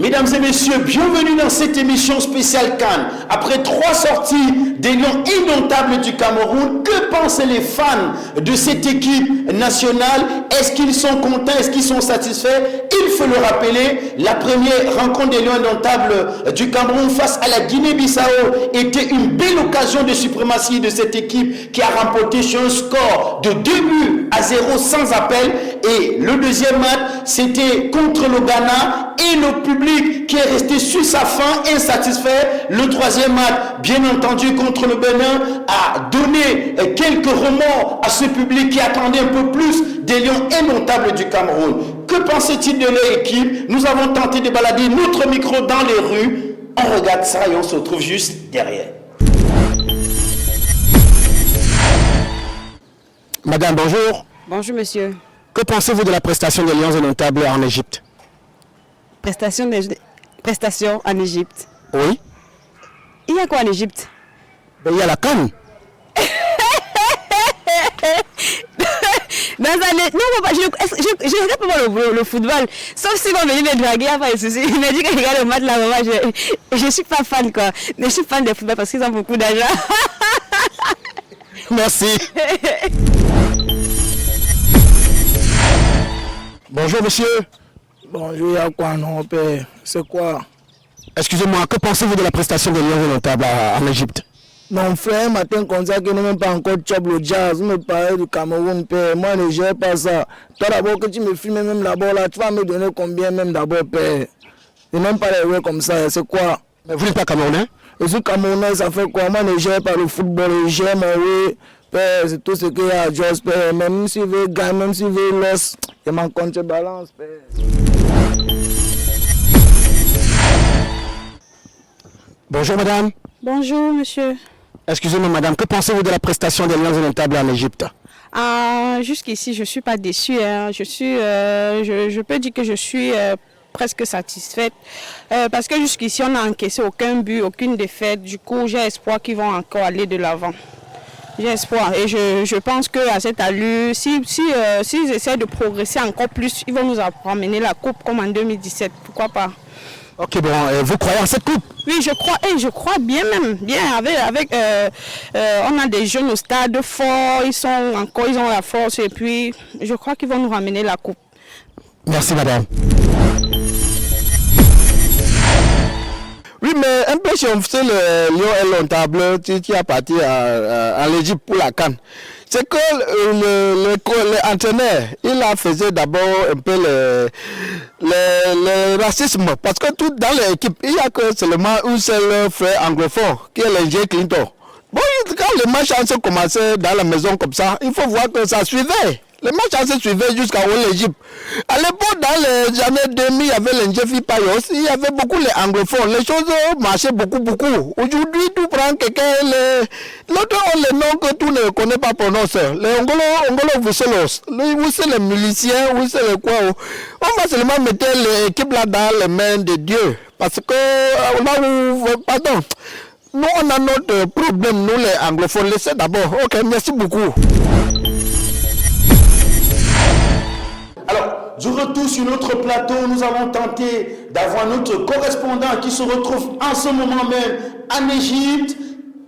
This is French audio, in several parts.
Mesdames et messieurs, bienvenue dans cette émission spéciale Cannes. Après 3 sorties des Lions indomptables du Cameroun, que pensent les fans de cette équipe nationale? Est-ce qu'ils sont contents? Est-ce qu'ils sont satisfaits? Il faut le rappeler, la première rencontre des Lions indomptables du Cameroun face à la Guinée-Bissau était une belle occasion de suprématie de cette équipe qui a remporté sur un score de 2-0 sans appel. Et le deuxième match, c'était contre le Ghana et le public qui est resté sur sa faim, insatisfait. Le troisième match, bien entendu, contre le Bénin, a donné quelques remords à ce public qui attendait un peu plus des Lions indomptables du Cameroun. Que pensait-il de leur équipe? Nous avons tenté de balader notre micro dans les rues. On regarde ça et on se retrouve juste derrière. Madame, bonjour. Bonjour, monsieur. Que pensez-vous de la prestation des Lions indomptables en Égypte? Prestation en Égypte. Oui. Il y a quoi en Égypte? Il y a la Cannes. Non, je regarde pas le football. Sauf si on venir me draguer, après, il m'a dit que je regarde le match là-bas. Je suis pas fan, quoi. Mais je suis fan de football parce qu'ils ont beaucoup d'argent. Merci. Bonjour, monsieur. Bonjour, il y a quoi, non, père? C'est quoi? Excusez-moi, que pensez-vous de la prestation des Lions indomptables en Égypte? Mon frère, matin, comme ça, qui n'est même pas encore chop le jazz. Vous me parlez du Cameroun, père. Moi, je ne gère pas ça. Toi, d'abord, que tu me filmes même d'abord, là, tu vas me donner combien même d'abord, père? Et même pas les jouer comme ça, c'est quoi? Mais vous n'êtes pas camerounais? Je suis camerounais, ça fait quoi? Moi, je ne gère pas le football, je gère mon way. Père, c'est tout ce qu'il y a à Joss, père. Même si veut gagner, même si veut loss, il m'en contrebalance, père. Bonjour, madame. Bonjour, monsieur. Excusez-moi, madame, que pensez-vous de la prestation des Lions indomptables en Égypte? Jusqu'ici, je ne suis pas déçue. Hein. Je peux dire que je suis presque satisfaite. Parce que jusqu'ici, on n'a encaissé aucun but, aucune défaite. Du coup, j'ai espoir qu'ils vont encore aller de l'avant. J'ai espoir. Et je pense qu'à cette allure, s'ils essaient de progresser encore plus, ils vont nous ramener la coupe comme en 2017. Pourquoi pas? Ok, bon, vous croyez en cette coupe? Oui, je crois bien même. Bien, on a des jeunes au stade forts, ils ont la force et puis je crois qu'ils vont nous ramener la coupe. Merci, madame. Oui, mais un peu si on faisait le Lion indomptable qui a parti à l'Égypte pour la Cannes. C'est que l'entraîneur, il a fait d'abord un peu le racisme. Parce que tout dans l'équipe, il n'y a que seulement un seul frère anglophone, qui est l'ingénieur Clinton. Bon, quand le match a commencé dans la maison comme ça, il faut voir que ça suivait. Le match a suivi jusqu'à l'Égypte. À l'époque, dans les années 2000, il y avait l'ingénieur Payos, il y avait beaucoup les anglophones. Les choses marchaient beaucoup. Aujourd'hui, tu prends quelqu'un, l'autre ont les noms que tu ne connais pas prononcer. Les Ongolo Vuselos, les miliciens, c'est les quoi. On va seulement mettre l'équipe là dans les mains de Dieu. Parce que, pardon, nous on a notre problème, nous les anglophones. Laissez d'abord. Ok, merci beaucoup. Alors, du retour sur notre plateau, nous avons tenté d'avoir notre correspondant qui se retrouve en ce moment même en Égypte.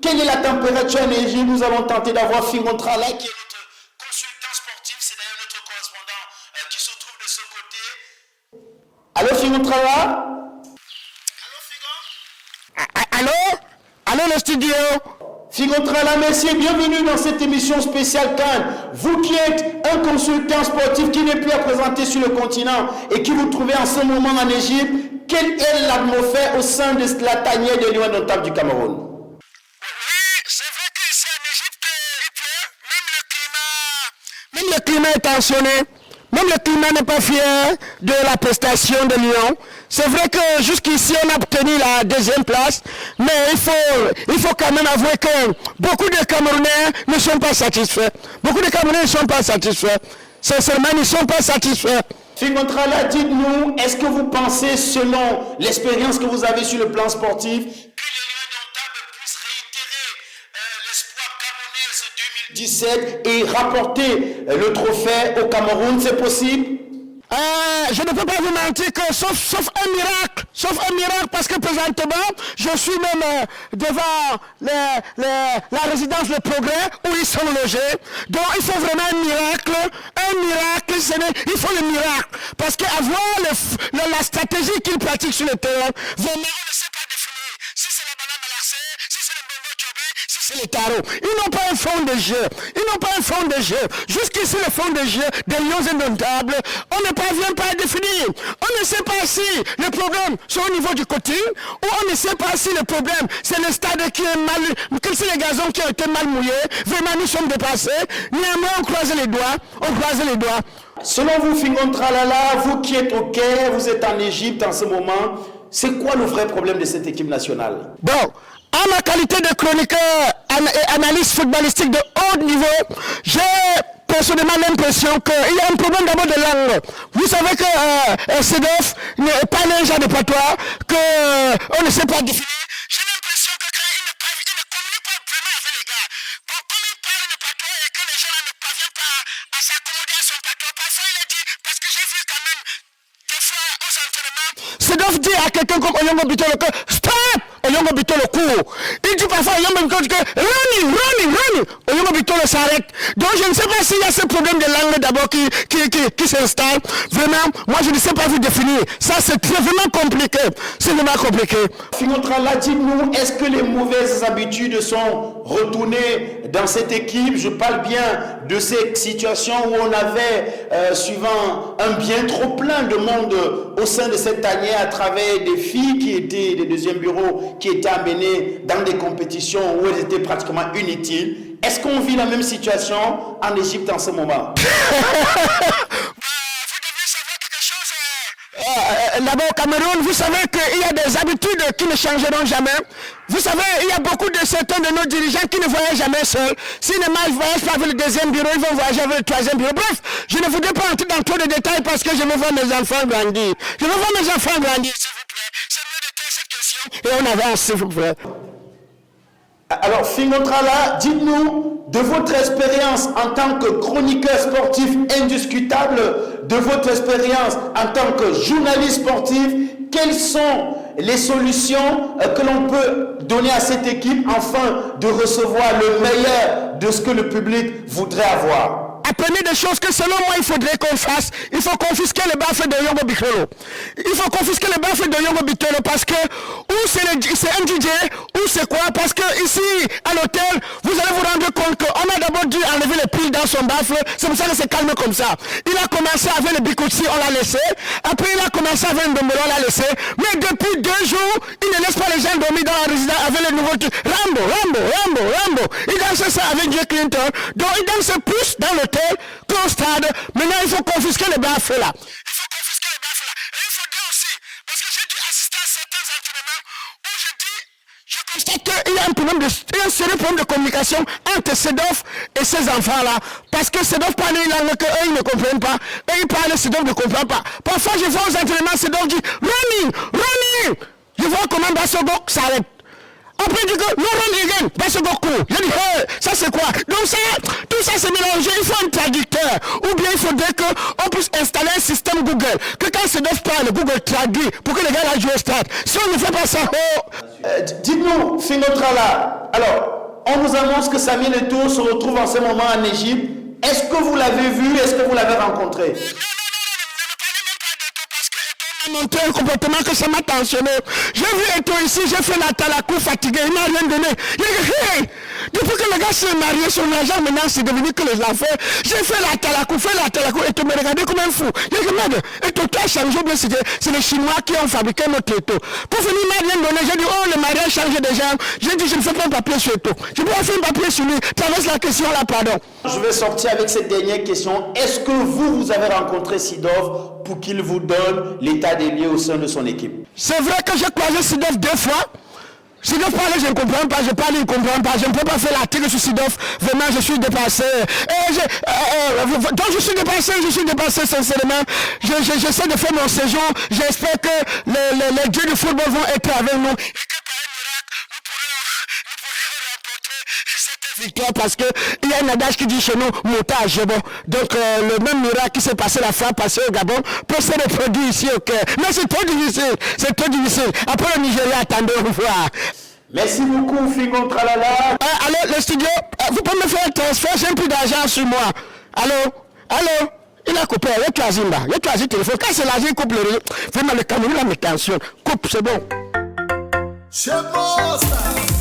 Quelle est la température en Égypte? Nous avons tenté d'avoir Figon Trala, qui est notre consultant sportif. C'est d'ailleurs notre correspondant qui se trouve de ce côté. Allô, Figon Trala? Allô, Figon? Allô, le studio? Figon Trala, merci et bienvenue dans cette émission spéciale Cannes. Vous qui êtes un consultant sportif qui n'est plus à présenter sur le continent et qui vous trouvez en ce moment en Égypte, quelle est l'atmosphère au sein de la tanière des Lions indomptables du Cameroun? Oui, c'est vrai qu'ici en Égypte, il pleut. Même le climat est tensionné. Même le climat n'est pas fier de la prestation de Lyon. C'est vrai que jusqu'ici, on a obtenu la deuxième place, mais il faut quand même avouer que beaucoup de Camerounais ne sont pas satisfaits. Beaucoup de Camerounais ne sont pas satisfaits. Sincèrement, ils ne sont pas satisfaits. Figon Trala, dites-nous, est-ce que vous pensez, selon l'expérience que vous avez sur le plan sportif, que les Lions indomptables puissent réitérer l'espoir camerounais 2017 et rapporter le trophée au Cameroun? C'est possible? Je ne peux pas vous mentir que sauf un miracle, parce que présentement, je suis même devant la résidence Le Progrès où ils sont logés. Donc il faut vraiment un miracle, il faut le miracle. Parce qu'avoir la stratégie qu'ils pratiquent sur le terrain, vraiment on ne sait pas définir. Si c'est la banane malassée, si c'est le bongo tchobé, si c'est les tarots. Ils n'ont pas un fond de jeu. Jusqu'ici, le fond de jeu des Lions indomptables, on ne parvient pas à définir. On ne sait pas si le problème c'est au niveau du coaching, ou on ne sait pas si le problème c'est le stade qui est mal, que c'est les gazons qui ont été mal mouillés. Vraiment, nous sommes dépassés. Néanmoins, on croise les doigts. Selon vous, Fingon Tralala, vous qui êtes au Caire, vous êtes en Égypte en ce moment, c'est quoi le vrai problème de cette équipe nationale? Bon, en ma qualité de chroniqueur et analyste footballistique de haut niveau, j'ai personnellement l'impression qu'il y a un problème d'abord de langue. Vous savez que Sedoff n'est pas un genre de patois, qu'on ne sait pas définir. J'ai l'impression que quand il ne communique pas vraiment avec les gars. Bon, comme il parle de patois et que les gens ne parviennent pas à s'accommoder à son patois, parfois il a dit, parce que j'ai vu quand même des fois aux entraînements, Sedoff dit à quelqu'un comme Oyongo Bitolo que stop! Oyongo Bitolo court. Il dit parfois Oyongo Bitolo que running. Oyongo Bitolo s'arrête. Donc je ne sais pas s'il y a ce problème de langue d'abord qui s'installe. Vraiment, moi je ne sais pas vous définir. Ça c'est vraiment compliqué. Fingon Tralala, dites-nous, est-ce que les mauvaises habitudes sont retournées dans cette équipe? Je parle bien de ces situations où on avait, suivant un bien trop plein de monde au sein de cette tanière à travers des filles qui étaient des deuxièmes bureaux, qui étaient amenées dans des compétitions où elles étaient pratiquement inutiles. Est-ce qu'on vit la même situation en Égypte en ce moment? D'abord au Cameroun, vous savez qu'il y a des habitudes qui ne changeront jamais. Vous savez, il y a beaucoup de certains de nos dirigeants qui ne voyagent jamais seuls. S'ils ne voyagent pas avec le deuxième bureau, ils vont voyager avec le troisième bureau. Bref, je ne voudrais pas entrer dans trop de détails parce que je veux voir mes enfants grandir. S'il vous plaît. C'est mieux de taire cette question. Et on avance, s'il vous plaît. Alors, Fingon Tralala, dites-nous, de votre expérience en tant que chroniqueur sportif indiscutable, de votre expérience en tant que journaliste sportif, quelles sont les solutions que l'on peut donner à cette équipe afin de recevoir le meilleur de ce que le public voudrait avoir? Apprenez des choses que selon moi il faudrait qu'on fasse. Il faut confisquer les baffes de Oyongo Bitolo. Parce que ou c'est un DJ ou c'est quoi? Parce que ici à l'hôtel vous allez vous rendre compte qu'on a d'abord dû enlever les piles dans son baffle. C'est pour ça que c'est calme comme ça. Il a commencé avec le Bikutsi, on l'a laissé. Après il a commencé avec le Ndombolo, on l'a laissé. Mais depuis 2 jours il ne laisse pas les gens dormir dans la résidence avec le nouveau truc. Rambo. Il danse ça avec Jay Clinton. Donc il danse plus dans l'hôtel qu'au stade. Maintenant il faut confisquer les baffes là. Et il faudrait aussi, parce que j'ai dû assister à certains entraînements où je constate qu'il y a un sérieux problème de communication entre Sedoff et ses enfants là. Parce que Sedoff parle une langue qu'eux ils ne comprennent pas. Et ils parlent, Sedoff ne comprend pas. Parfois je vois aux entraînements, Sedoff dit running. Je vois comment Bassogo s'arrête. Après il dit que no run again, Bassogo court. Je dis ça c'est quoi? Donc ça, tout ça c'est mélangé, il faut un traducteur. Ou bien il faudrait qu'on puisse installer un système Google. Que quand Sedoff parle, Google traduit pour que les gars là jouent au stade. Si on ne fait pas ça, Dites-nous, Fingon Tralala, alors, on nous annonce que Samuel Eto'o se retrouve en ce moment en Égypte. Est-ce que vous l'avez vu? Est-ce que vous l'avez rencontré? ne me parlez même pas d'Eto'o parce que Eto'o m'a montré un comportement que ça m'a tensionné. J'ai vu Eto'o ici, j'ai fait la talakou fatigué, il m'a rien donné. Il a dit, hey, depuis que le gars s'est marié, son argent maintenant c'est devenu que les affaires. J'ai fait la talakou, Eto'o me regardait comme un fou. Il a dit, merde, Eto'o tu as changé, bien c'est les Chinois qui ont fabriqué notre Eto'o. Pour finir, il m'a rien donné, j'ai dit, oh le mariage change de gens. J'ai dit, je ne fais pas un papier sur Eto'o. Je peux pas faire un papier sur lui, traverse la question là, pardon. Je vais sortir avec cette dernière question. Est-ce que vous avez rencontré Sedoff pour qu'il vous donne l'état des lieux au sein de son équipe? C'est vrai que j'ai croisé Sedoff 2 fois. Sedoff parle, je ne comprends pas, je parle, il ne comprend pas. Je ne peux pas faire l'article sur Sedoff. Vraiment, je suis dépassé. Donc je suis dépassé sincèrement. J'essaie de faire mon séjour. J'espère que les dieux du football vont être avec nous. Et que par un miracle, nous pourrons remporter cette victoire parce que il y a un adage qui dit chez nous montage. Bon. Donc le même miracle qui s'est passé la fois passée au Gabon peut se reproduire ici au Caire. Mais c'est trop difficile, c'est trop difficile. Après le Nigeria, attendez, au revoir. Merci beaucoup, Fingon Tralala. Allô, le studio, vous pouvez me faire un transfert, j'ai plus d'argent sur moi. Allô, il a coupé, il a choisi le téléphone. Quand c'est l'argent, il coupe le réseau. Vraiment, le Cameroun, là, me tensionne. Coupe, c'est bon. C'est bon, ça.